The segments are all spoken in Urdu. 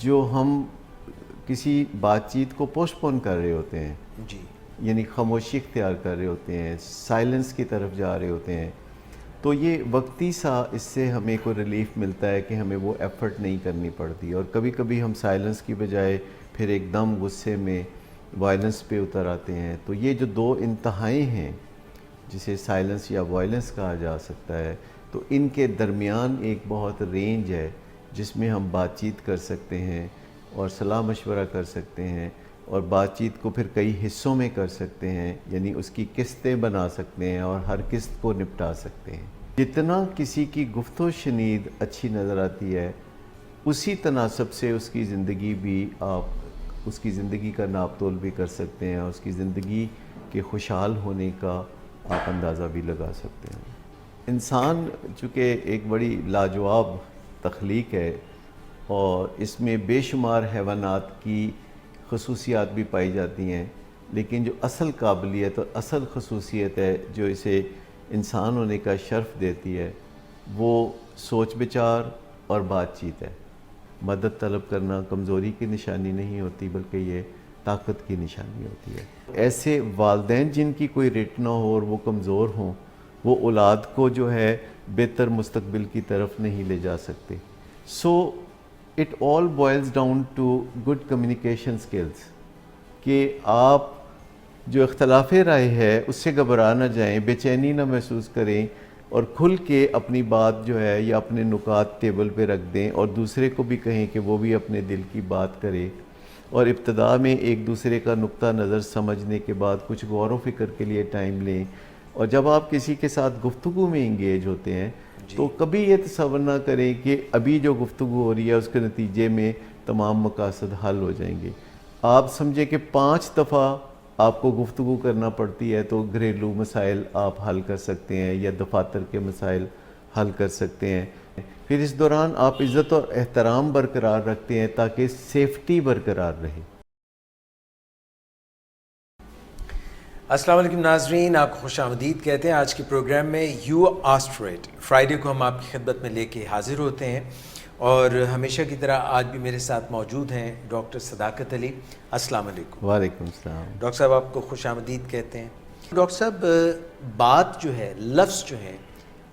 جو ہم کسی بات چیت کو پوسٹ پون کر رہے ہوتے ہیں، جی یعنی خاموشی اختیار کر رہے ہوتے ہیں، سائلنس کی طرف جا رہے ہوتے ہیں، تو یہ وقتی سا اس سے ہمیں کوئی ریلیف ملتا ہے کہ ہمیں وہ ایفرٹ نہیں کرنی پڑتی، اور کبھی کبھی ہم سائلنس کی بجائے پھر ایک دم غصے میں وائلنس پہ اتر آتے ہیں۔ تو یہ جو دو انتہائیں ہیں جسے سائلنس یا وائلنس کہا جا سکتا ہے، تو ان کے درمیان ایک بہت رینج ہے جس میں ہم بات چیت کر سکتے ہیں اور صلاح مشورہ کر سکتے ہیں، اور بات چیت کو پھر کئی حصوں میں کر سکتے ہیں، یعنی اس کی قسطیں بنا سکتے ہیں اور ہر قسط کو نپٹا سکتے ہیں۔ جتنا کسی کی گفت و شنید اچھی نظر آتی ہے، اسی تناسب سے اس کی زندگی بھی آپ اس کی زندگی کا ناپ تول بھی کر سکتے ہیں، اور اس کی زندگی کے خوشحال ہونے کا آپ اندازہ بھی لگا سکتے ہیں۔ انسان چونکہ ایک بڑی لاجواب تخلیق ہے، اور اس میں بے شمار حیوانات کی خصوصیات بھی پائی جاتی ہیں، لیکن جو اصل قابلیت اور اصل خصوصیت ہے جو اسے انسان ہونے کا شرف دیتی ہے، وہ سوچ بچار اور بات چیت ہے۔ مدد طلب کرنا کمزوری کی نشانی نہیں ہوتی، بلکہ یہ طاقت کی نشانی ہوتی ہے۔ ایسے والدین جن کی کوئی ریٹ نہ ہو اور وہ کمزور ہوں، وہ اولاد کو جو ہے بہتر مستقبل کی طرف نہیں لے جا سکتے۔ So it all boils down to good communication skills, کہ آپ جو اختلاف رائے ہے اس سے گھبرا نہ جائیں، بے چینی نہ محسوس کریں، اور کھل کے اپنی بات جو ہے یا اپنے نکات ٹیبل پہ رکھ دیں، اور دوسرے کو بھی کہیں کہ وہ بھی اپنے دل کی بات کرے، اور ابتدا میں ایک دوسرے کا نقطہ نظر سمجھنے کے بعد کچھ غور و فکر کے لیے ٹائم لیں، اور جب آپ کسی کے ساتھ گفتگو میں انگیج ہوتے ہیں تو کبھی یہ تصور نہ کریں کہ ابھی جو گفتگو ہو رہی ہے اس کے نتیجے میں تمام مقاصد حل ہو جائیں گے۔ آپ سمجھیں کہ 5 دفعہ آپ کو گفتگو کرنا پڑتی ہے تو گھریلو مسائل آپ حل کر سکتے ہیں یا دفاتر کے مسائل حل کر سکتے ہیں۔ پھر اس دوران آپ عزت اور احترام برقرار رکھتے ہیں تاکہ سیفٹی برقرار رہے۔ السلام علیکم ناظرین، آپ کو خوش آمدید کہتے ہیں آج کے پروگرام میں you asked for it. Friday کو ہم آپ کی خدمت میں لے کے حاضر ہوتے ہیں، اور ہمیشہ کی طرح آج بھی میرے ساتھ موجود ہیں ڈاکٹر صداقت علی۔ السلام علیکم۔ وعلیکم السلام۔ ڈاکٹر صاحب آپ کو خوش آمدید کہتے ہیں۔ ڈاکٹر صاحب، بات جو ہے، لفظ جو ہے،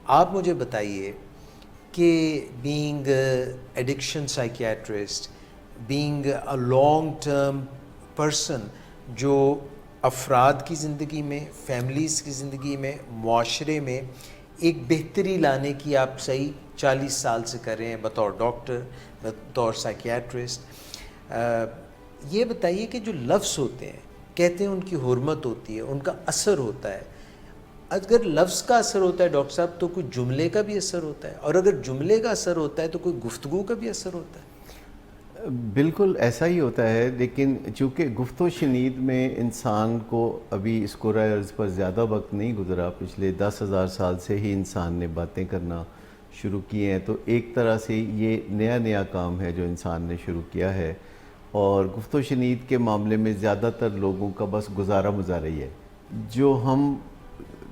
آپ مجھے بتائیے کہ being addiction psychiatrist, being a long term person جو افراد کی زندگی میں، فیملیز کی زندگی میں، معاشرے میں ایک بہتری لانے کی آپ صحیح 40 سال سے کر رہے ہیں بطور ڈاکٹر، بطور سائیکیٹرسٹ، یہ بتائیے کہ جو لفظ ہوتے ہیں، کہتے ہیں ان کی حرمت ہوتی ہے، ان کا اثر ہوتا ہے۔ اگر لفظ کا اثر ہوتا ہے ڈاکٹر صاحب تو کوئی جملے کا بھی اثر ہوتا ہے، اور اگر جملے کا اثر ہوتا ہے تو کوئی گفتگو کا بھی اثر ہوتا ہے۔ بالکل ایسا ہی ہوتا ہے، لیکن چونکہ گفت و شنید میں انسان کو ابھی اس کرۂ ارض پر زیادہ وقت نہیں گزرا، پچھلے 10,000 سال سے ہی انسان نے باتیں کرنا شروع کی ہیں، تو ایک طرح سے یہ نیا کام ہے جو انسان نے شروع کیا ہے، اور گفت و شنید کے معاملے میں زیادہ تر لوگوں کا بس گزارا مزارا ہی ہے۔ جو ہم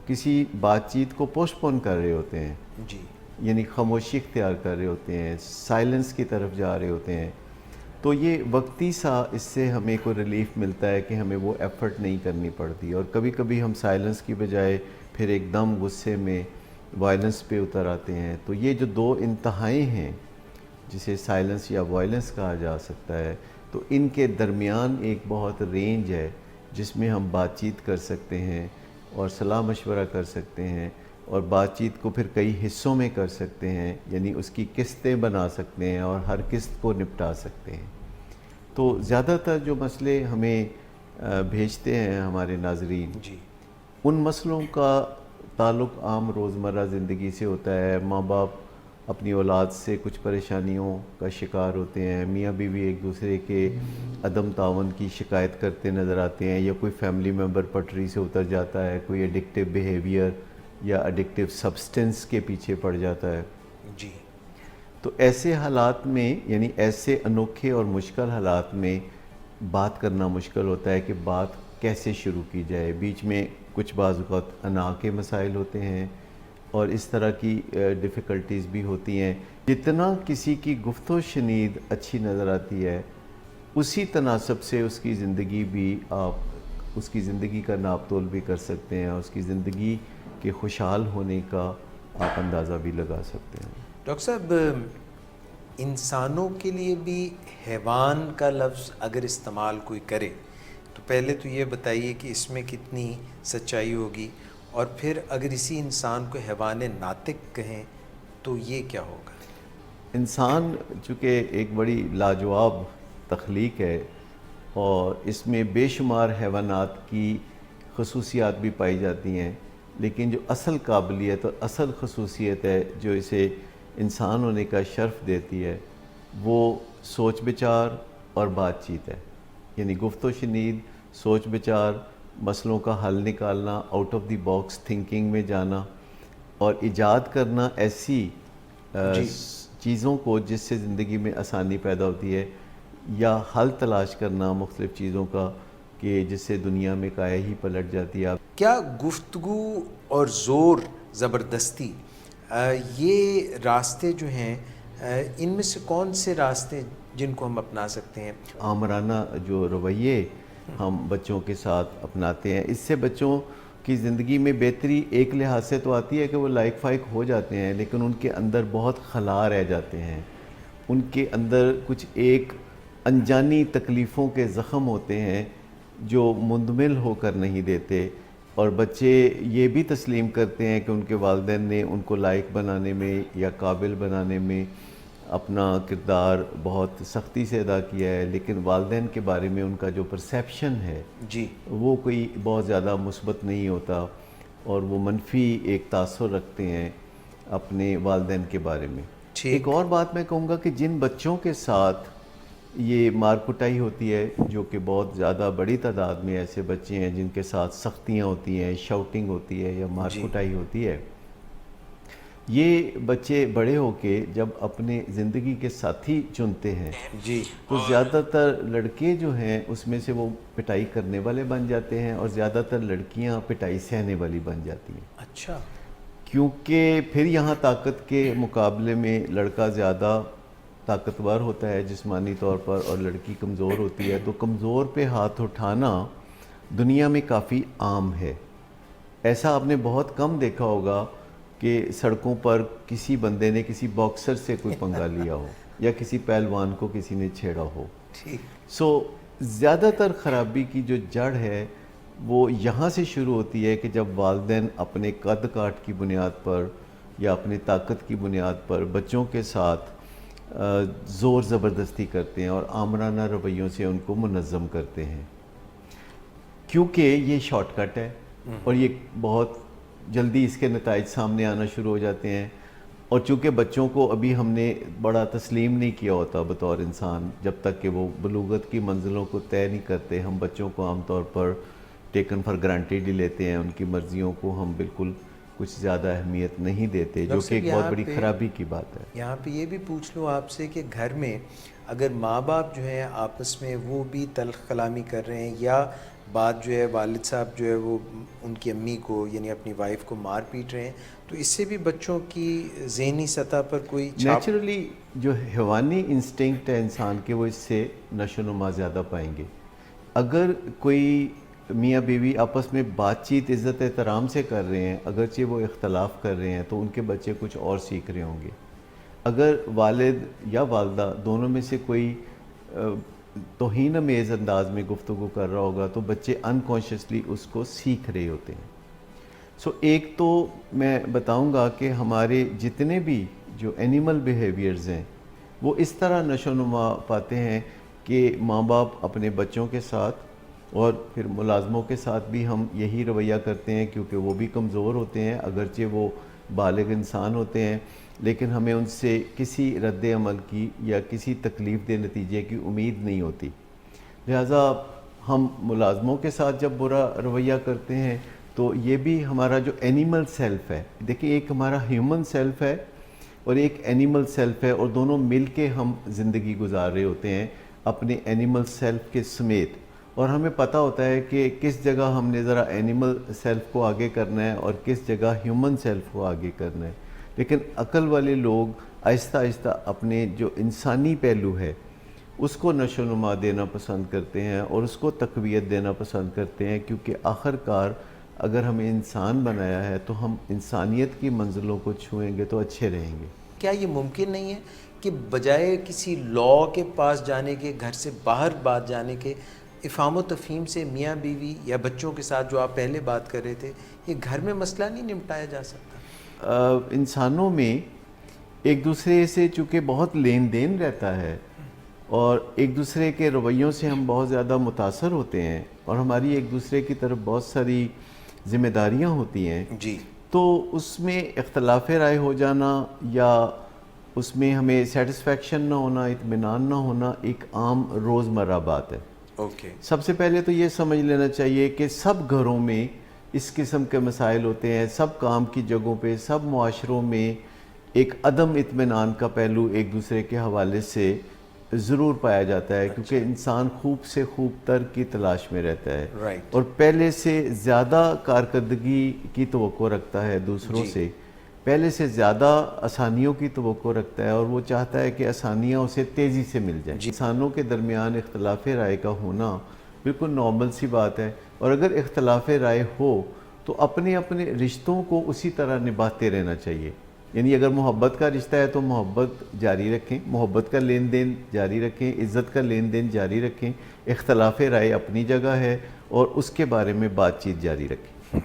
کسی بات چیت کو پوسٹ پون کر رہے ہوتے ہیں، جی، یعنی خاموشی اختیار کر رہے ہوتے ہیں، سائلنس کی طرف جا رہے ہوتے ہیں، تو یہ وقتی سا اس سے ہمیں کوئی ریلیف ملتا ہے کہ ہمیں وہ ایفرٹ نہیں کرنی پڑتی، اور کبھی کبھی ہم سائلنس کی بجائے پھر ایک دم غصے میں وائلنس پہ اتر آتے ہیں۔ تو یہ جو دو انتہائیں ہیں جسے سائلنس یا وائلنس کہا جا سکتا ہے، تو ان کے درمیان ایک بہت رینج ہے جس میں ہم بات چیت کر سکتے ہیں اور صلاح مشورہ کر سکتے ہیں، اور بات چیت کو پھر کئی حصوں میں کر سکتے ہیں، یعنی اس کی قسطیں بنا سکتے ہیں اور ہر قسط کو نپٹا سکتے ہیں۔ تو زیادہ تر جو مسئلے ہمیں بھیجتے ہیں ہمارے ناظرین، جی، ان مسئلوں کا تعلق عام روزمرہ زندگی سے ہوتا ہے۔ ماں باپ اپنی اولاد سے کچھ پریشانیوں کا شکار ہوتے ہیں، میاں بیوی ایک دوسرے کے عدم تعاون کی شکایت کرتے نظر آتے ہیں، یا کوئی فیملی ممبر پٹری سے اتر جاتا ہے، کوئی ایڈکٹیو بیہیویئر یا ایڈکٹیو سبسٹنس کے پیچھے پڑ جاتا ہے۔ جی، تو ایسے حالات میں، یعنی ایسے انوکھے اور مشکل حالات میں بات کرنا مشکل ہوتا ہے کہ بات کیسے شروع کی جائے۔ بیچ میں کچھ بعض اوقات انا کے مسائل ہوتے ہیں اور اس طرح کی ڈیفیکلٹیز بھی ہوتی ہیں۔ جتنا کسی کی گفت و شنید اچھی نظر آتی ہے اسی تناسب سے اس کی زندگی بھی آپ اس کی زندگی کا ناپ تول بھی کر سکتے ہیں اور اس کی زندگی کے خوشحال ہونے کا آپ اندازہ بھی لگا سکتے ہیں۔ ڈاکٹر صاحب، انسانوں کے لیے بھی حیوان کا لفظ اگر استعمال کوئی کرے تو پہلے تو یہ بتائیے کہ اس میں کتنی سچائی ہوگی، اور پھر اگر اسی انسان کو حیوان ناطق کہیں تو یہ کیا ہوگا؟ انسان چونکہ ایک بڑی لاجواب تخلیق ہے اور اس میں بے شمار حیوانات کی خصوصیات بھی پائی جاتی ہیں، لیکن جو اصل قابلیت اور اصل خصوصیت ہے جو اسے انسان ہونے کا شرف دیتی ہے وہ سوچ بچار اور بات چیت ہے، یعنی گفت و شنید، سوچ بچار، مسئلوں کا حل نکالنا، out of the box thinking میں جانا اور ایجاد کرنا ایسی چیزوں کو جس سے زندگی میں آسانی پیدا ہوتی ہے، یا حل تلاش کرنا مختلف چیزوں کا کہ جس سے دنیا میں کایا ہی پلٹ جاتی ہے۔ کیا گفتگو اور زور زبردستی یہ راستے جو ہیں ان میں سے کون سے راستے جن کو ہم اپنا سکتے ہیں؟ آمرانہ جو رویے ہم بچوں کے ساتھ اپناتے ہیں، اس سے بچوں کی زندگی میں بہتری ایک لحاظ سے تو آتی ہے کہ وہ لائق فائق ہو جاتے ہیں، لیکن ان کے اندر بہت خلا رہ جاتے ہیں، ان کے اندر کچھ ایک انجانی تکلیفوں کے زخم ہوتے ہیں جو مندمل ہو کر نہیں دیتے، اور بچے یہ بھی تسلیم کرتے ہیں کہ ان کے والدین نے ان کو لائق بنانے میں یا قابل بنانے میں اپنا کردار بہت سختی سے ادا کیا ہے، لیکن والدین کے بارے میں ان کا جو پرسیپشن ہے جی وہ کوئی بہت زیادہ مثبت نہیں ہوتا، اور وہ منفی ایک تاثر رکھتے ہیں اپنے والدین کے بارے میں۔ ایک اور بات میں کہوں گا کہ جن بچوں کے ساتھ یہ مار کٹائی ہوتی ہے، جو کہ بہت زیادہ بڑی تعداد میں ایسے بچے ہیں جن کے ساتھ سختیاں ہوتی ہیں، شاؤٹنگ ہوتی ہے یا مار کٹائی ہوتی ہے، یہ بچے بڑے ہو کے جب اپنے زندگی کے ساتھی چنتے ہیں تو زیادہ تر لڑکے جو ہیں اس میں سے وہ پٹائی کرنے والے بن جاتے ہیں اور زیادہ تر لڑکیاں پٹائی سہنے والی بن جاتی ہیں۔ اچھا، کیونکہ پھر یہاں طاقت کے مقابلے میں لڑکا زیادہ طاقتور ہوتا ہے جسمانی طور پر اور لڑکی کمزور ہوتی ہے، تو کمزور پہ ہاتھ اٹھانا دنیا میں کافی عام ہے۔ ایسا آپ نے بہت کم دیکھا ہوگا کہ سڑکوں پر کسی بندے نے کسی باکسر سے کوئی پنگا لیا ہو یا کسی پہلوان کو کسی نے چھیڑا ہو۔ سو زیادہ تر خرابی کی جو جڑ ہے وہ یہاں سے شروع ہوتی ہے کہ جب والدین اپنے قد کاٹ کی بنیاد پر یا اپنی طاقت کی بنیاد پر بچوں کے ساتھ زور زبردستی کرتے ہیں اور آمرانہ رویوں سے ان کو منظم کرتے ہیں، کیونکہ یہ شارٹ کٹ ہے اور یہ بہت جلدی اس کے نتائج سامنے آنا شروع ہو جاتے ہیں، اور چونکہ بچوں کو ابھی ہم نے بڑا تسلیم نہیں کیا ہوتا بطور انسان، جب تک کہ وہ بلوغت کی منزلوں کو طے نہیں کرتے، ہم بچوں کو عام طور پر ٹیکن فار گرانٹیڈ ہی لیتے ہیں، ان کی مرضیوں کو ہم بالکل کچھ زیادہ اہمیت نہیں دیتے، جو کہ ایک بہت بڑی خرابی کی بات ہے۔ یہاں پہ یہ بھی پوچھ لوں آپ سے کہ گھر میں اگر ماں باپ جو ہیں آپس میں وہ بھی تلخ کلامی کر رہے ہیں، یا بات جو ہے والد صاحب جو ہے وہ ان کی امی کو یعنی اپنی وائف کو مار پیٹ رہے ہیں، تو اس سے بھی بچوں کی ذہنی سطح پر کوئی نیچرلی جو حیوانی انسٹنکٹ ہے انسان کے وہ اس سے نشو و نما زیادہ پائیں گے۔ اگر کوئی میاں بیوی آپس میں بات چیت عزت احترام سے کر رہے ہیں، اگرچہ وہ اختلاف کر رہے ہیں، تو ان کے بچے کچھ اور سیکھ رہے ہوں گے۔ اگر والد یا والدہ دونوں میں سے کوئی توہین امیز انداز میں گفتگو کر رہا ہوگا تو بچے انکانشیسلی اس کو سیکھ رہے ہوتے ہیں۔ سو ایک تو میں بتاؤں گا کہ ہمارے جتنے بھی جو اینیمل بیہیویئرز ہیں وہ اس طرح نشو و نما پاتے ہیں کہ ماں باپ اپنے بچوں کے ساتھ اور پھر ملازموں کے ساتھ بھی ہم یہی رویہ کرتے ہیں، کیونکہ وہ بھی کمزور ہوتے ہیں، اگرچہ وہ بالغ انسان ہوتے ہیں، لیکن ہمیں ان سے کسی رد عمل کی یا کسی تکلیف دہ نتیجے کی امید نہیں ہوتی، لہٰذا ہم ملازموں کے ساتھ جب برا رویہ کرتے ہیں تو یہ بھی ہمارا جو اینیمل سیلف ہے، دیکھیں ایک ہمارا ہیومن سیلف ہے اور ایک اینیمل سیلف ہے، اور دونوں مل کے ہم زندگی گزار رہے ہوتے ہیں اپنے اینیمل سیلف کے سمیت، اور ہمیں پتہ ہوتا ہے کہ کس جگہ ہم نے ذرا اینیمل سیلف کو آگے کرنا ہے اور کس جگہ ہیومن سیلف کو آگے کرنا ہے، لیکن عقل والے لوگ آہستہ آہستہ اپنے جو انسانی پہلو ہے اس کو نشو و نما دینا پسند کرتے ہیں اور اس کو تقویت دینا پسند کرتے ہیں، کیونکہ آخر کار اگر ہمیں انسان بنایا ہے تو ہم انسانیت کی منزلوں کو چھوئیں گے تو اچھے رہیں گے۔ کیا یہ ممکن نہیں ہے کہ بجائے کسی لا کے پاس جانے کے، گھر سے باہر بات جانے کے، افہام و تفہیم سے میاں بیوی یا بچوں کے ساتھ جو آپ پہلے بات کر رہے تھے، یہ گھر میں مسئلہ نہیں نمٹایا جا سکتا؟ انسانوں میں ایک دوسرے سے چونکہ بہت لین دین رہتا ہے اور ایک دوسرے کے رویوں سے ہم بہت زیادہ متاثر ہوتے ہیں اور ہماری ایک دوسرے کی طرف بہت ساری ذمہ داریاں ہوتی ہیں، جی، تو اس میں اختلاف رائے ہو جانا یا اس میں ہمیں سیٹسفیکشن نہ ہونا، اطمینان نہ ہونا ایک عام روزمرہ بات ہے۔ اوکے، سب سے پہلے تو یہ سمجھ لینا چاہیے کہ سب گھروں میں اس قسم کے مسائل ہوتے ہیں، سب کام کی جگہوں پہ، سب معاشروں میں ایک عدم اطمینان کا پہلو ایک دوسرے کے حوالے سے ضرور پایا جاتا ہے، کیونکہ انسان خوب سے خوب تر کی تلاش میں رہتا ہے رائٹ، اور پہلے سے زیادہ کارکردگی کی توقع رکھتا ہے دوسروں سے، پہلے سے زیادہ آسانیوں کی توقع رکھتا ہے اور وہ چاہتا ہے کہ آسانیاں اسے تیزی سے مل جائیں۔ انسانوں کے درمیان اختلاف رائے کا ہونا بالکل نارمل سی بات ہے، اور اگر اختلاف رائے ہو تو اپنے اپنے رشتوں کو اسی طرح نبھاتے رہنا چاہیے۔ یعنی اگر محبت کا رشتہ ہے تو محبت جاری رکھیں، محبت کا لین دین جاری رکھیں، عزت کا لین دین جاری رکھیں، اختلاف رائے اپنی جگہ ہے اور اس کے بارے میں بات چیت جاری رکھیں۔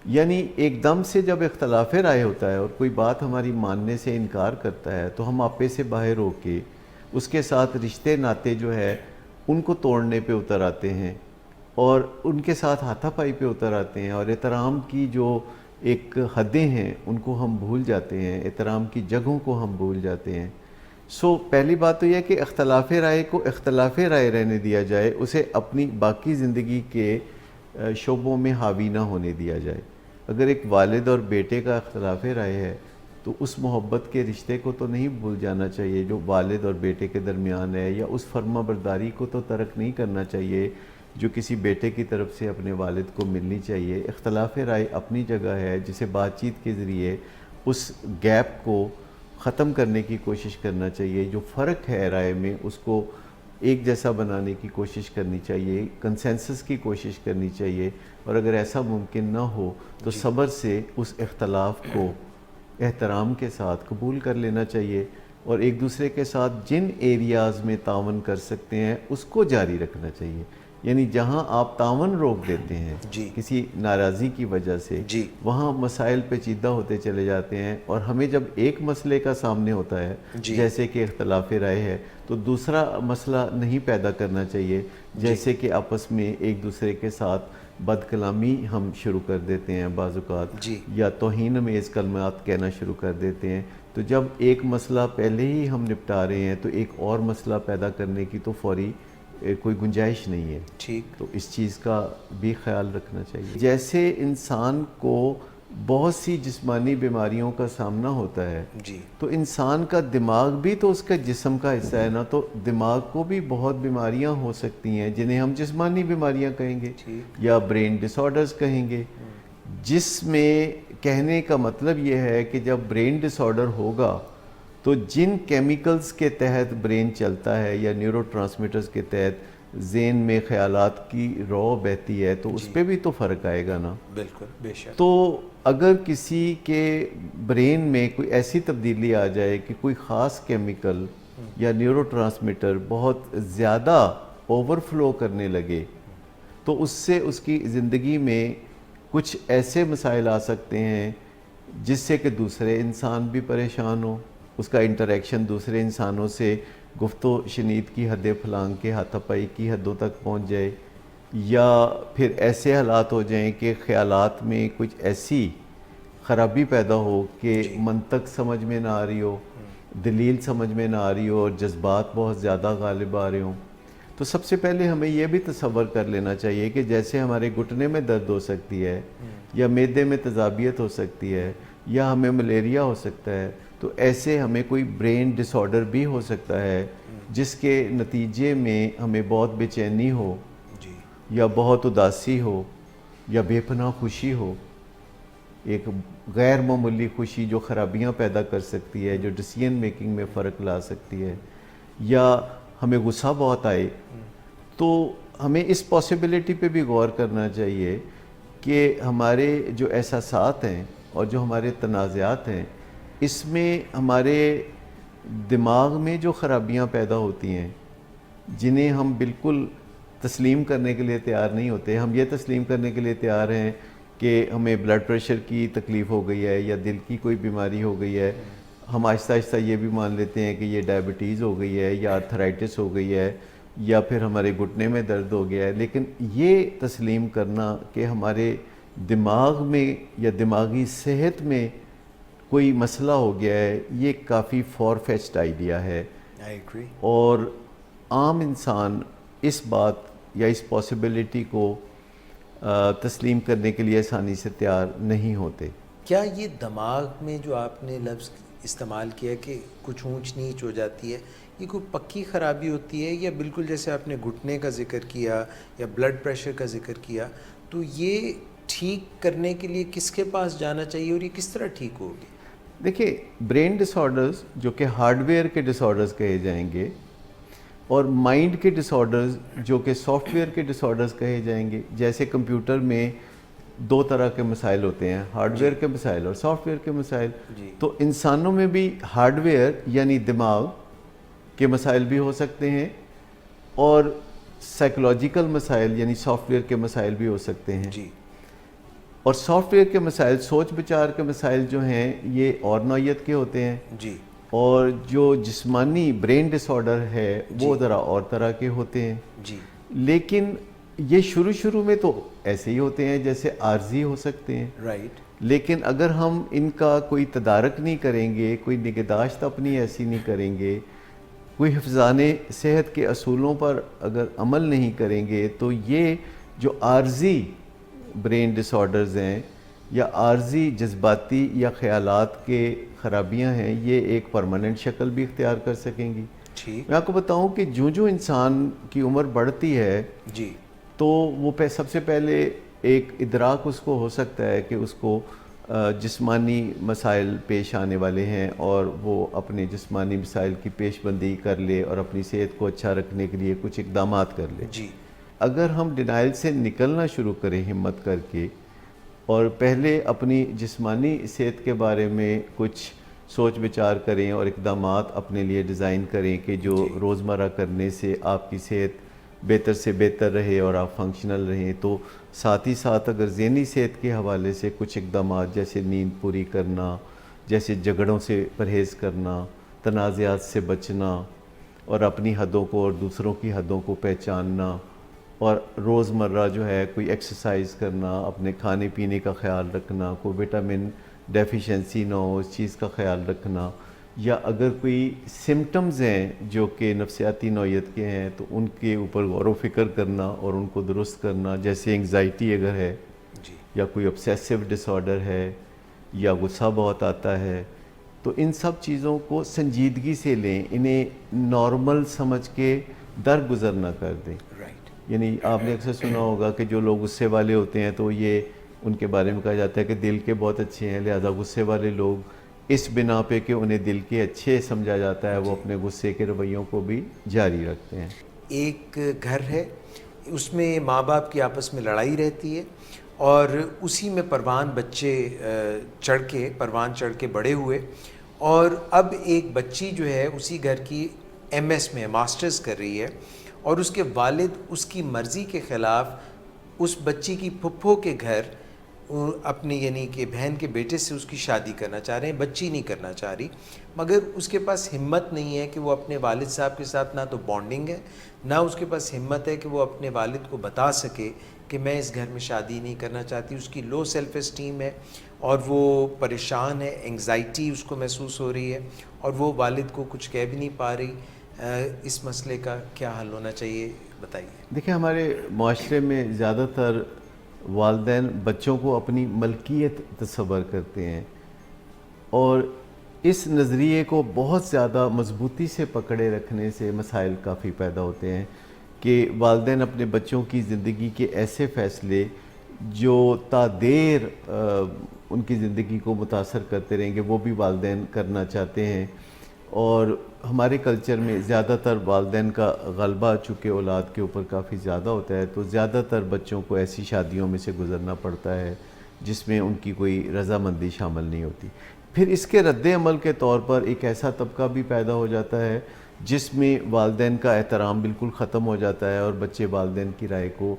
یعنی ایک دم سے جب اختلاف رائے ہوتا ہے اور کوئی بات ہماری ماننے سے انکار کرتا ہے تو ہم آپے سے باہر ہو کے اس کے ساتھ رشتے ناتے جو ہے ان کو توڑنے پہ اتر آتے ہیں اور ان کے ساتھ ہاتھا پائی پہ اتر آتے ہیں، اور احترام کی جو ایک حدیں ہیں ان کو ہم بھول جاتے ہیں، احترام کی جگہوں کو ہم بھول جاتے ہیں۔ پہلی بات تو یہ ہے کہ اختلاف رائے کو اختلاف رائے رہنے دیا جائے، اسے اپنی باقی زندگی کے شعبوں میں حاوی نہ ہونے دیا جائے۔ اگر ایک والد اور بیٹے کا اختلاف رائے ہے تو اس محبت کے رشتے کو تو نہیں بھول جانا چاہیے جو والد اور بیٹے کے درمیان ہے، یا اس فرما برداری کو تو ترک نہیں کرنا چاہیے جو کسی بیٹے کی طرف سے اپنے والد کو ملنی چاہیے۔ اختلاف رائے اپنی جگہ ہے، جسے بات چیت کے ذریعے اس گیپ کو ختم کرنے کی کوشش کرنا چاہیے، جو فرق ہے رائے میں اس کو ایک جیسا بنانے کی کوشش کرنی چاہیے، کنسنسس کی کوشش کرنی چاہیے، اور اگر ایسا ممکن نہ ہو تو صبر سے اس اختلاف کو احترام کے ساتھ قبول کر لینا چاہیے، اور ایک دوسرے کے ساتھ جن ایریاز میں تعاون کر سکتے ہیں اس کو جاری رکھنا چاہیے۔ یعنی جہاں آپ تعاون روک دیتے ہیں کسی ناراضی کی وجہ سے، وہاں مسائل پیچیدہ ہوتے چلے جاتے ہیں، اور ہمیں جب ایک مسئلے کا سامنے ہوتا ہے جیسے کہ اختلاف رائے ہے تو دوسرا مسئلہ نہیں پیدا کرنا چاہیے، جیسے کہ آپس میں ایک دوسرے کے ساتھ بد کلامی ہم شروع کر دیتے ہیں بعض اوقات، یا توہین امیز کلمات کہنا شروع کر دیتے ہیں۔ تو جب ایک مسئلہ پہلے ہی ہم نپٹا رہے ہیں تو ایک اور مسئلہ پیدا کرنے کی تو فوری کوئی گنجائش نہیں ہے۔ ٹھیک، تو اس چیز کا بھی خیال رکھنا چاہیے۔ جیسے انسان کو بہت سی جسمانی بیماریوں کا سامنا ہوتا ہے، تو انسان کا دماغ بھی تو اس کا جسم کا حصہ ہے نا، تو دماغ کو بھی بہت بیماریاں ہو سکتی ہیں جنہیں ہم جسمانی بیماریاں کہیں گے یا برین ڈس آرڈرز کہیں گے، جس میں کہنے کا مطلب یہ ہے کہ جب برین ڈس آرڈر ہوگا تو جن کیمیکلز کے تحت برین چلتا ہے یا نیورو ٹرانسمیٹرز کے تحت ذہن میں خیالات کی رو بہتی ہے، تو اس پہ بھی تو فرق آئے گا نا۔ بالکل، بے شک۔ تو اگر کسی کے برین میں کوئی ایسی تبدیلی آ جائے کہ کوئی خاص کیمیکل یا نیورو ٹرانسمیٹر بہت زیادہ اوور فلو کرنے لگے تو اس سے اس کی زندگی میں کچھ ایسے مسائل آ سکتے ہیں جس سے کہ دوسرے انسان بھی پریشان ہو، اس کا انٹریکشن دوسرے انسانوں سے گفت و شنید کی حد پھلانگ کے ہاتھا پائی کی حدوں تک پہنچ جائے، یا پھر ایسے حالات ہو جائیں کہ خیالات میں کچھ ایسی خرابی پیدا ہو کہ منطق سمجھ میں نہ آ رہی ہو، دلیل سمجھ میں نہ آ رہی ہو، اور جذبات بہت زیادہ غالب آ رہے ہوں۔ تو سب سے پہلے ہمیں یہ بھی تصور کر لینا چاہیے کہ جیسے ہمارے گھٹنے میں درد ہو سکتی ہے، یا معدے میں تذابیت ہو سکتی ہے، یا ہمیں ملیریا ہو سکتا ہے، تو ایسے ہمیں کوئی برین ڈس آرڈر بھی ہو سکتا ہے جس کے نتیجے میں ہمیں بہت بے چینی ہو، یا بہت اداسی ہو، یا بے پناہ خوشی ہو۔ ایک غیر معمولی خوشی جو خرابیاں پیدا کر سکتی ہے، جو ڈیسیژن میکنگ میں فرق لا سکتی ہے، یا ہمیں غصہ بہت آئے، تو ہمیں اس پاسبلٹی پہ بھی غور کرنا چاہیے کہ ہمارے جو احساسات ہیں اور جو ہمارے تنازعات ہیں، اس میں ہمارے دماغ میں جو خرابیاں پیدا ہوتی ہیں، جنہیں ہم بالکل تسلیم کرنے کے لیے تیار نہیں ہوتے. ہم یہ تسلیم کرنے کے لیے تیار ہیں کہ ہمیں بلڈ پریشر کی تکلیف ہو گئی ہے یا دل کی کوئی بیماری ہو گئی ہے. ہم آہستہ آہستہ یہ بھی مان لیتے ہیں کہ یہ ڈائبٹیز ہو گئی ہے یا آرتھرائٹس ہو گئی ہے یا پھر ہمارے گھٹنے میں درد ہو گیا ہے. لیکن یہ تسلیم کرنا کہ ہمارے دماغ میں یا دماغی صحت میں کوئی مسئلہ ہو گیا ہے، یہ کافی فار فیچڈ آئیڈیا ہے. I agree. اور عام انسان اس بات یا اس پاسبلٹی کو تسلیم کرنے کے لیے آسانی سے تیار نہیں ہوتے. کیا یہ دماغ میں جو آپ نے لفظ استعمال کیا کہ کچھ اونچ نیچ ہو جاتی ہے، یہ کوئی پکی خرابی ہوتی ہے یا بالکل جیسے آپ نے گھٹنے کا ذکر کیا یا بلڈ پریشر کا ذکر کیا، تو یہ ٹھیک کرنے کے لیے کس کے پاس جانا چاہیے اور یہ کس طرح ٹھیک ہوگی؟ دیکھیں، برین ڈس آرڈرز جو کہ ہارڈ ویئر کے ڈس آرڈرز کہے جائیں گے، اور مائنڈ کے ڈس آرڈرز جو کہ سافٹ ویئر کے ڈس آرڈرز کہے جائیں گے. جیسے کمپیوٹر میں دو طرح کے مسائل ہوتے ہیں، ہارڈ ویئر کے مسائل اور سافٹ ویئر کے مسائل. تو انسانوں میں بھی ہارڈ ویئر یعنی دماغ کے مسائل بھی ہو سکتے ہیں اور سائیکولوجیکل مسائل یعنی سافٹ ویئر کے مسائل بھی ہو سکتے ہیں. اور سافٹ ویئر کے مسائل، سوچ بچار کے مسائل جو ہیں، یہ اور نوعیت کے ہوتے ہیں. اور جو جسمانی برین ڈس آرڈر ہے وہ ذرا اور طرح کے ہوتے ہیں. لیکن یہ شروع میں تو ایسے ہی ہوتے ہیں جیسے عارضی ہو سکتے ہیں. لیکن اگر ہم ان کا کوئی تدارک نہیں کریں گے، کوئی نگہداشت اپنی ایسی نہیں کریں گے، کوئی حفظان صحت کے اصولوں پر اگر عمل نہیں کریں گے، تو یہ جو عارضی برین ڈس آرڈرز ہیں یا عارضی جذباتی یا خیالات کے خرابیاں ہیں، یہ ایک پرماننٹ شکل بھی اختیار کر سکیں گی. میں آپ کو بتاؤں کہ جو انسان کی عمر بڑھتی ہے تو وہ سب سے پہلے ایک ادراک اس کو ہو سکتا ہے کہ اس کو جسمانی مسائل پیش آنے والے ہیں اور وہ اپنے جسمانی مسائل کی پیش بندی کر لے اور اپنی صحت کو اچھا رکھنے کے لیے کچھ اقدامات کر لے. اگر ہم ڈینائل سے نکلنا شروع کریں ہمت کر کے اور پہلے اپنی جسمانی صحت کے بارے میں کچھ سوچ بچار کریں اور اقدامات اپنے لیے ڈیزائن کریں کہ جو روزمرہ کرنے سے آپ کی صحت بہتر سے بہتر رہے اور آپ فنکشنل رہیں، تو ساتھ ہی ساتھ اگر ذہنی صحت کے حوالے سے کچھ اقدامات جیسے نیند پوری کرنا، جیسے جھگڑوں سے پرہیز کرنا، تنازعات سے بچنا اور اپنی حدوں کو اور دوسروں کی حدوں کو پہچاننا، اور روزمرہ جو ہے کوئی ایکسرسائز کرنا، اپنے کھانے پینے کا خیال رکھنا، کوئی وٹامن ڈیفیشنسی نہ ہو اس چیز کا خیال رکھنا، یا اگر کوئی سمٹمز ہیں جو کہ نفسیاتی نوعیت کے ہیں تو ان کے اوپر غور و فکر کرنا اور ان کو درست کرنا. جیسے انگزائٹی اگر ہے یا کوئی obsessive ڈس آرڈر ہے یا غصہ بہت آتا ہے، تو ان سب چیزوں کو سنجیدگی سے لیں، انہیں نارمل سمجھ کے درگزر نہ کر دیں. یعنی آپ نے اکثر سنا ہوگا کہ جو لوگ غصے والے ہوتے ہیں تو یہ ان کے بارے میں کہا جاتا ہے کہ دل کے بہت اچھے ہیں، لہذا غصے والے لوگ اس بنا پہ کہ انہیں دل کے اچھے سمجھا جاتا ہے وہ اپنے غصے کے رویوں کو بھی جاری رکھتے ہیں. ایک گھر ہے، اس میں ماں باپ کی آپس میں لڑائی رہتی ہے اور اسی میں پروان چڑھ کے بڑے ہوئے، اور اب ایک بچی جو ہے اسی گھر کی MS میں ماسٹرز کر رہی ہے، اور اس کے والد اس کی مرضی کے خلاف اس بچی کی پھپھو کے گھر اپنے یعنی کہ بہن کے بیٹے سے اس کی شادی کرنا چاہ رہے ہیں. بچی نہیں کرنا چاہ رہی، مگر اس کے پاس ہمت نہیں ہے کہ وہ اپنے والد صاحب کے ساتھ، نہ تو بانڈنگ ہے، نہ اس کے پاس ہمت ہے کہ وہ اپنے والد کو بتا سکے کہ میں اس گھر میں شادی نہیں کرنا چاہتی. اس کی لو سیلف اسٹیم ہے اور وہ پریشان ہے، انگزائٹی اس کو محسوس ہو رہی ہے اور وہ والد کو کچھ کہہ بھی نہیں پا رہی. اس مسئلے کا کیا حل ہونا چاہیے، بتائیے. دیکھیں، ہمارے معاشرے میں زیادہ تر والدین بچوں کو اپنی ملکیت تصور کرتے ہیں اور اس نظریے کو بہت زیادہ مضبوطی سے پکڑے رکھنے سے مسائل کافی پیدا ہوتے ہیں کہ والدین اپنے بچوں کی زندگی کے ایسے فیصلے جو تا دیر ان کی زندگی کو متاثر کرتے رہیں گے وہ بھی والدین کرنا چاہتے ہیں. اور ہمارے کلچر میں زیادہ تر والدین کا غلبہ چونکہ اولاد کے اوپر کافی زیادہ ہوتا ہے، تو زیادہ تر بچوں کو ایسی شادیوں میں سے گزرنا پڑتا ہے جس میں ان کی کوئی رضامندی شامل نہیں ہوتی. پھر اس کے رد عمل کے طور پر ایک ایسا طبقہ بھی پیدا ہو جاتا ہے جس میں والدین کا احترام بالکل ختم ہو جاتا ہے اور بچے والدین کی رائے کو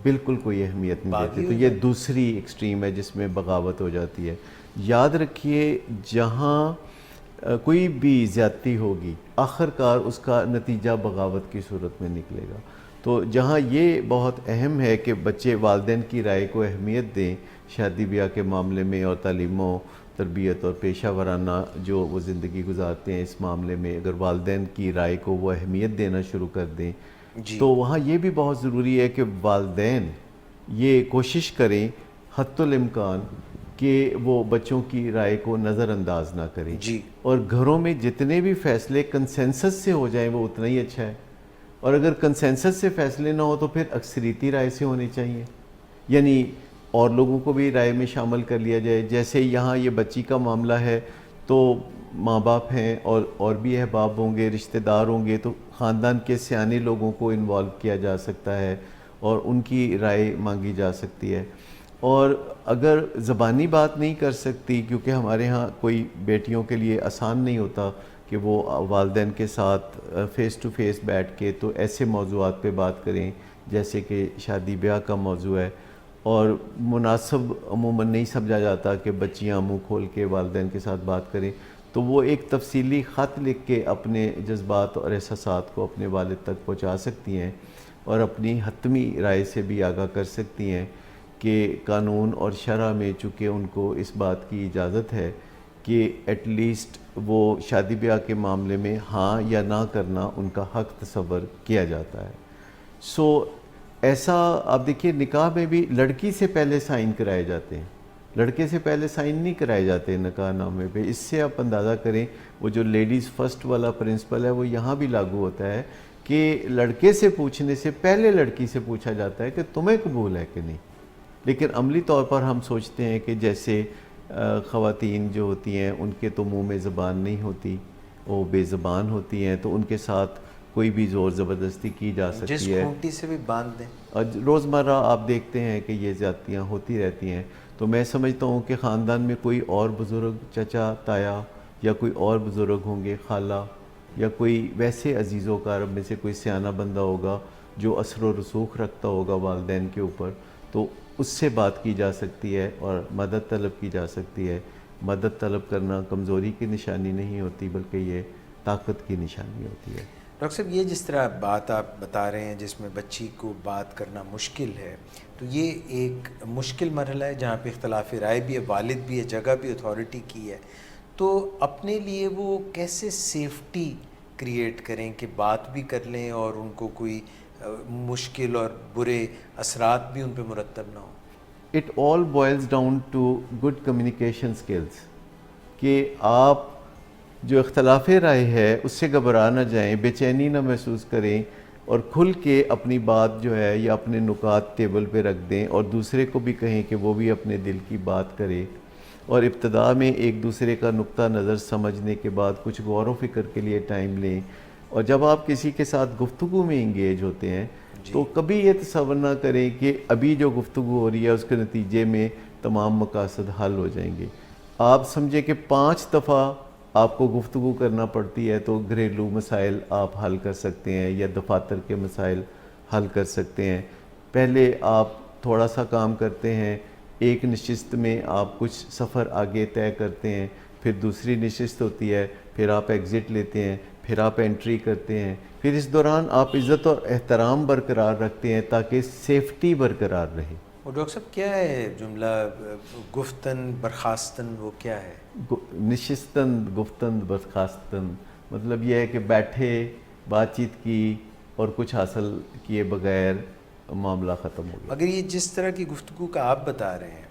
بالکل کوئی اہمیت نہیں دیتے. تو یہ دوسری ایکسٹریم ہے جس میں بغاوت ہو جاتی ہے. یاد رکھیے جہاں کوئی بھی زیادتی ہوگی آخر کار اس کا نتیجہ بغاوت کی صورت میں نکلے گا. تو جہاں یہ بہت اہم ہے کہ بچے والدین کی رائے کو اہمیت دیں شادی بیاہ کے معاملے میں، اور تعلیم و تربیت اور پیشہ ورانہ جو وہ زندگی گزارتے ہیں اس معاملے میں اگر والدین کی رائے کو وہ اہمیت دینا شروع کر دیں تو وہاں یہ بھی بہت ضروری ہے کہ والدین یہ کوشش کریں حتی الامکان کہ وہ بچوں کی رائے کو نظر انداز نہ کریں. اور گھروں میں جتنے بھی فیصلے کنسنسس سے ہو جائیں وہ اتنا ہی اچھا ہے. اور اگر کنسنسس سے فیصلے نہ ہو تو پھر اکثریتی رائے سے ہونے چاہیے، یعنی اور لوگوں کو بھی رائے میں شامل کر لیا جائے. جیسے یہاں یہ بچی کا معاملہ ہے تو ماں باپ ہیں اور بھی احباب ہوں گے، رشتہ دار ہوں گے، تو خاندان کے سیانے لوگوں کو انوالو کیا جا سکتا ہے اور ان کی رائے مانگی جا سکتی ہے. اور اگر زبانی بات نہیں کر سکتی، کیونکہ ہمارے ہاں کوئی بیٹیوں کے لیے آسان نہیں ہوتا کہ وہ والدین کے ساتھ فیس ٹو فیس بیٹھ کے تو ایسے موضوعات پہ بات کریں جیسے کہ شادی بیاہ کا موضوع ہے، اور مناسب عموماً نہیں سمجھا جاتا کہ بچیاں منہ کھول کے والدین کے ساتھ بات کریں، تو وہ ایک تفصیلی خط لکھ کے اپنے جذبات اور احساسات کو اپنے والد تک پہنچا سکتی ہیں اور اپنی حتمی رائے سے بھی آگاہ کر سکتی ہیں کہ قانون اور شرع میں چونکہ ان کو اس بات کی اجازت ہے کہ ایٹ لیسٹ وہ شادی بیاہ کے معاملے میں ہاں یا نہ کرنا ان کا حق تصور کیا جاتا ہے. سو ایسا آپ دیکھیے نکاح میں بھی لڑکی سے پہلے سائن کرائے جاتے ہیں، لڑکے سے پہلے سائن نہیں کرائے جاتے نکاح نامے پہ. اس سے آپ اندازہ کریں وہ جو لیڈیز فرسٹ والا پرنسپل ہے وہ یہاں بھی لاگو ہوتا ہے کہ لڑکے سے پوچھنے سے پہلے لڑکی سے پوچھا جاتا ہے کہ تمہیں قبول ہے کہ نہیں. لیکن عملی طور پر ہم سوچتے ہیں کہ جیسے خواتین جو ہوتی ہیں ان کے تو منہ میں زبان نہیں ہوتی، وہ بے زبان ہوتی ہیں، تو ان کے ساتھ کوئی بھی زور زبردستی کی جا سکتی ہے، جس کھونٹی سے بھی باندھ دیں. اور روزمرہ آپ دیکھتے ہیں کہ یہ زیادتیاں ہوتی رہتی ہیں. تو میں سمجھتا ہوں کہ خاندان میں کوئی اور بزرگ چچا تایا یا کوئی اور بزرگ ہوں گے، خالہ یا کوئی ویسے عزیز و اقارب میں سے کوئی سیانہ بندہ ہوگا جو اثر و رسوخ رکھتا ہوگا والدین کے اوپر، تو اس سے بات کی جا سکتی ہے اور مدد طلب کی جا سکتی ہے. مدد طلب کرنا کمزوری کی نشانی نہیں ہوتی بلکہ یہ طاقت کی نشانی ہوتی ہے. ڈاکٹر صاحب یہ جس طرح بات آپ بتا رہے ہیں جس میں بچی کو بات کرنا مشکل ہے، تو یہ ایک مشکل مرحلہ ہے جہاں پہ اختلاف رائے بھی ہے، والد بھی ہے، جگہ بھی اتھارٹی کی ہے. تو اپنے لیے وہ کیسے سیفٹی کریٹ کریں کہ بات بھی کر لیں اور ان کو کوئی مشکل اور برے اثرات بھی ان پہ مرتب نہ ہوں؟ It all boils down to good communication skills کہ آپ جو اختلاف رائے ہے اس سے گھبرا نہ جائیں، بے چینی نہ محسوس کریں اور کھل کے اپنی بات جو ہے یا اپنے نکات ٹیبل پہ رکھ دیں اور دوسرے کو بھی کہیں کہ وہ بھی اپنے دل کی بات کرے. اور ابتدا میں ایک دوسرے کا نقطہ نظر سمجھنے کے بعد کچھ غور و فکر کے لیے ٹائم لیں. اور جب آپ کسی کے ساتھ گفتگو میں انگیج ہوتے ہیں تو کبھی یہ تصور نہ کریں کہ ابھی جو گفتگو ہو رہی ہے اس کے نتیجے میں تمام مقاصد حل ہو جائیں گے. آپ سمجھیں کہ 5 دفعہ آپ کو گفتگو کرنا پڑتی ہے تو گھریلو مسائل آپ حل کر سکتے ہیں یا دفاتر کے مسائل حل کر سکتے ہیں. پہلے آپ تھوڑا سا کام کرتے ہیں، ایک نشست میں آپ کچھ سفر آگے طے کرتے ہیں، پھر دوسری نشست ہوتی ہے، پھر آپ ایگزٹ لیتے ہیں، پھر آپ انٹری کرتے ہیں، پھر اس دوران آپ عزت اور احترام برقرار رکھتے ہیں تاکہ سیفٹی برقرار رہے. اور ڈاکٹر صاحب کیا ہے جملہ گفتن برخاستن، وہ کیا ہے؟ نشستن گفتن برخاستن مطلب یہ ہے کہ بیٹھے، بات چیت کی اور کچھ حاصل کیے بغیر معاملہ ختم ہو گیا. اگر یہ جس طرح کی گفتگو کا آپ بتا رہے ہیں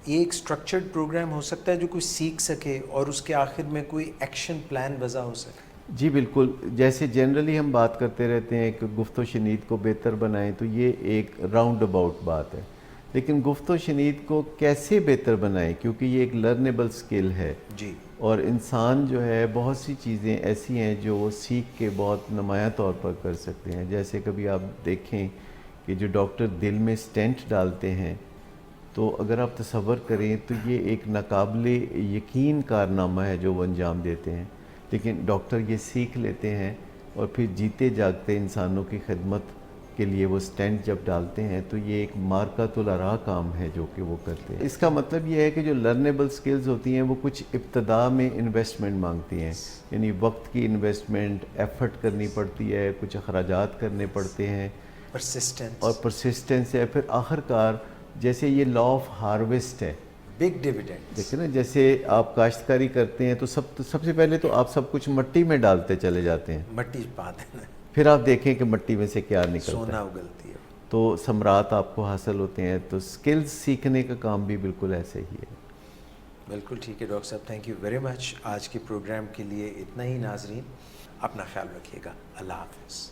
یہ ایک سٹرکچرڈ پروگرام ہو سکتا ہے جو کوئی سیکھ سکے اور اس کے آخر میں کوئی ایکشن پلان وضع ہو سکے؟ جی بالکل، جیسے جنرلی ہم بات کرتے رہتے ہیں کہ گفت و شنید کو بہتر بنائیں، تو یہ ایک راؤنڈ اباؤٹ بات ہے. لیکن گفت و شنید کو کیسے بہتر بنائیں، کیونکہ یہ ایک لرنیبل سکل ہے جی اور انسان جو ہے بہت سی چیزیں ایسی ہیں جو وہ سیکھ کے بہت نمایاں طور پر کر سکتے ہیں. جیسے کبھی آپ دیکھیں کہ جو ڈاکٹر دل میں سٹینٹ ڈالتے ہیں، تو اگر آپ تصور کریں تو یہ ایک ناقابل یقین کارنامہ ہے جو وہ انجام دیتے ہیں، لیکن ڈاکٹر یہ سیکھ لیتے ہیں اور پھر جیتے جاگتے انسانوں کی خدمت کے لیے وہ سٹینٹ جب ڈالتے ہیں تو یہ ایک مارکۃ الارا کام ہے جو کہ وہ کرتے ہیں. اس کا مطلب یہ ہے کہ جو لرنیبل سکلز ہوتی ہیں وہ کچھ ابتدا میں انویسٹمنٹ مانگتی ہیں، یعنی وقت کی انویسٹمنٹ، ایفرٹ کرنی پڑتی ہے، کچھ اخراجات کرنے پڑتے ہیں پرسسٹنس اور پرسسٹنس ہے. پھر آخر کار جیسے یہ لا آف ہارویسٹ ہے، بگ ڈیویڈنڈ. دیکھیں نا، جیسے آپ کاشتکاری کرتے ہیں تو سب سے پہلے تو آپ سب کچھ مٹی میں ڈالتے چلے جاتے ہیں، مٹی پا دینا، پھر آپ دیکھیں کہ مٹی میں سے کیا نکلتا سونا ہے، اگلتی ہے. تو ثمرات آپ کو حاصل ہوتے ہیں. تو سکلز سیکھنے کا کام بھی بالکل ایسے ہی ہے. بالکل ٹھیک ہے ڈاکٹر صاحب، تھینک یو ویری مچ. آج کے پروگرام کے لیے اتنا ہی. ناظرین اپنا خیال رکھیے گا. اللہ حافظ.